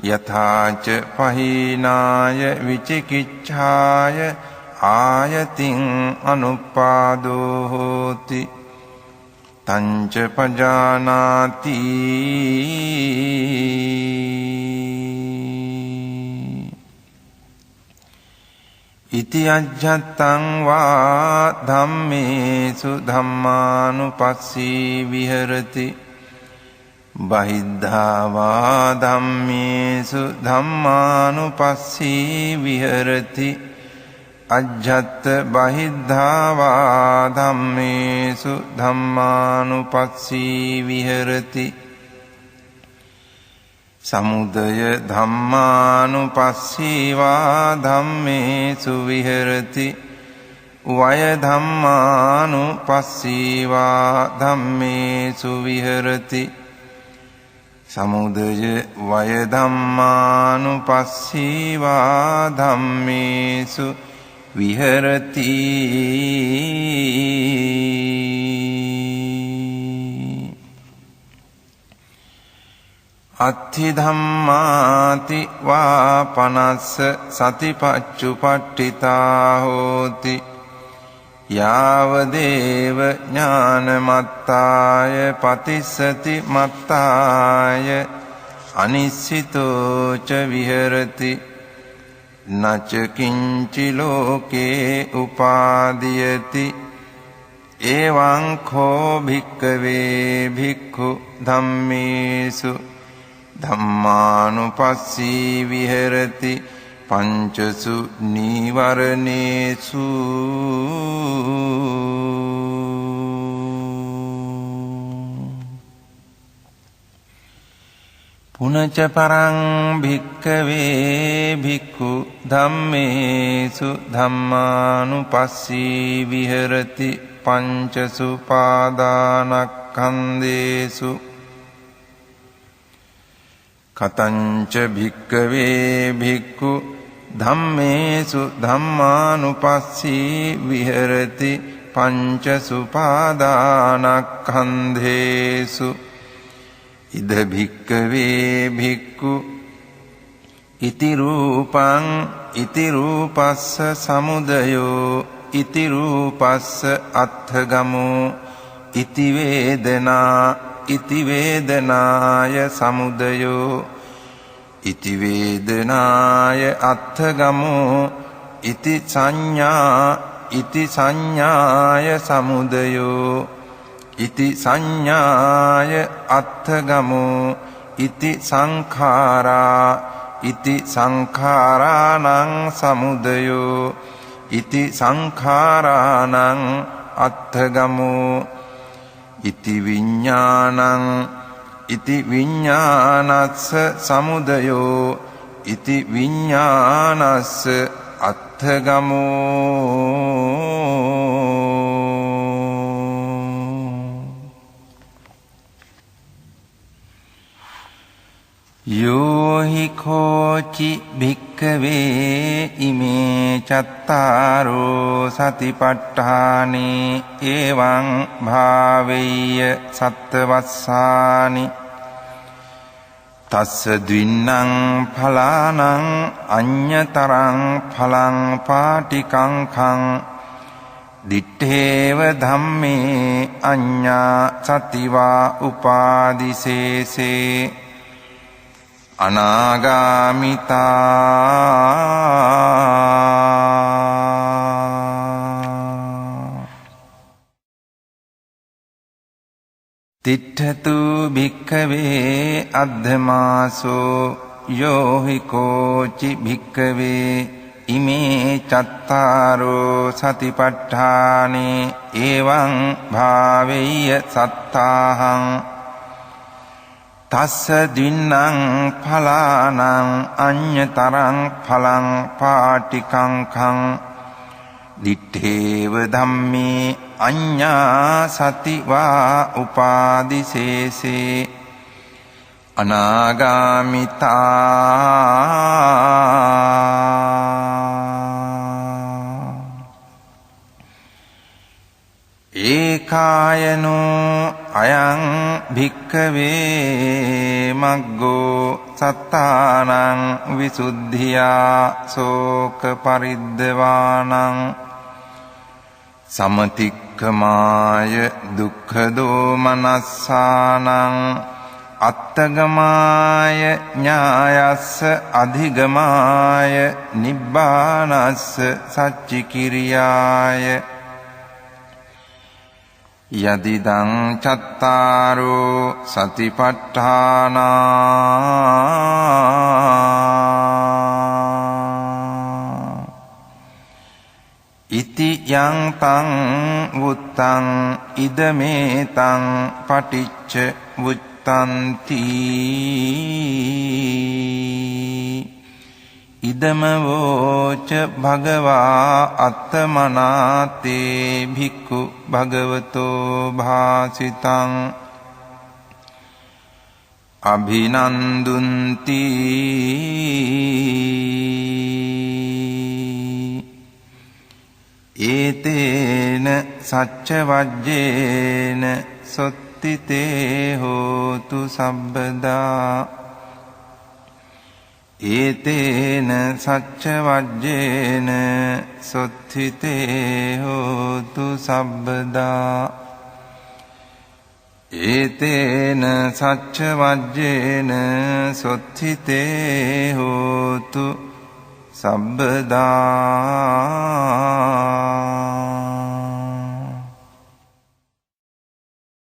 [SPEAKER 1] yathāca pahīnāya vicikicchāya āyatiṁ anuppādō hoti tañca pajānāti ඉති අජ්ජත්තං වා ධම්මේසු ධම්මානුපස්සී විහෙරති බහිද්ධා වා ධම්මේසු ධම්මානුපස්සී විහෙරති අජ්ජත්ත බහිද්ධා වා ධම්මේසු ධම්මානුපස්සී විහෙරති සමුදය ධම්මානුපස්සීවා ධම්මේසු විහෙරති වය ධම්මානුපස්සීවා ධම්මේසු විහෙරති සමුදය වය ධම්මානුපස්සීවා ධම්මේසු විහෙරති අත්ථි ධම්මාති වා පනස්ස සතිපච්චුපට්ඨිතා හෝති යාව දේව ඥානමත්තාය පතිස්සති මත්තාය අනිස්සිතෝ ච විහෙරති නච කිංචි ලෝකේ උපාදීයති එවං කෝ භික්ඛවේ භික්ඛු ධම්මේසු ධම්මානුපස්සී විහෙරති පංචසු නීවරණේසු පුනච පරං භික්ඛවේ භික්ඛු ධම්මේසු ධම්මානුපස්සී විහෙරති පංචසු පාදානක්ඛන්දේසු කතංච භික්ඛවේ භික්ඛු ධම්මේසු ධම්මානුපස්සී විහෙරති පංචසු පාදානක්ඛන්දේසු ඉද භික්ඛවේ භික්ඛු ඉති රූපං ඉති රූපස්ස සමුදයෝ ඉති රූපස්ස අත්ථගමෝ ඉති වේදනා ඉති වේදනාය සමුදයෝ ඉති වේදනාය අත්ථගමෝ ඉති සංඥාය සමුදයෝ ඉති සංඥාය අත්ථගමෝ ඉති සංඛාරා ඉති සංඛාරාණං සමුදයෝ ඉති සංඛාරාණං අත්ථගමෝ ඉති විඤ්ඤාණං ඉති විඤ්ඤාණස්ස සමුදයෝ ඉති විඤ්ඤාණස්ස අත්ථගමෝ යෝහි කෝචි භික්ඛවේ ඉමේ චත්තාරෝ සතිපට්ඨානේ එවං භාවෙය්‍ය සත්තවස්සානි තස්ස ද්වින්නං ඵලානං අඤ්ඤතරං ඵලං පාටිකංඛං දිත්තේව ධම්මේ අඤ්ඤා සතිවා උපාදිසේසේ අනාගාමිතා තිට්ඨතු භික්ඛවේ අද්ධමාසෝ යෝහි කෝචි භික්ඛවේ ඉමේ චත්තාරෝ සතිපට්ඨානේ එවං භාවෙය්‍ය සත්තාහං තස්ස දින්නං ඵලානං අඤ්ඤතරං ඵලං පාටිකංඛං දිත්තේව ධම්මේ අඤ්ඤා සතිවා උපාදිසේසේ අනාගාමිතා ඒකායනෝ අයං භික්ඛවේ මග්ගෝ සත්තානං විසුද්ධියා සෝක පරිද්දවානං සමතික්ඛමාය දුක්ඛ දෝමනස්සානං අත්තගමාය ඥායස්ස අධිගමාය නිබ්බානස්ස සච්චිකිරියාය යදිදං චත්තාරෝ සතිපට්ඨානා ඉති යං තං වුත්තං ඉදමේතං පටිච්ච වුත්තන්ති ඉදම වෝච භගවා අත්තමනාතේ භික්ඛු භගවතෝ භාසිතං අභිනන්දුන්ති ඒතේන සච්ච වජ්ජේන සොත්තිතේ හෝතු සම්බදා ඒතේන සච්ච වජ්ජේන සොත්ථිතේ හෝතු සබ්බදා ඒතේන සච්ච වජ්ජේන සොත්ථිතේ හෝතු සබ්බදා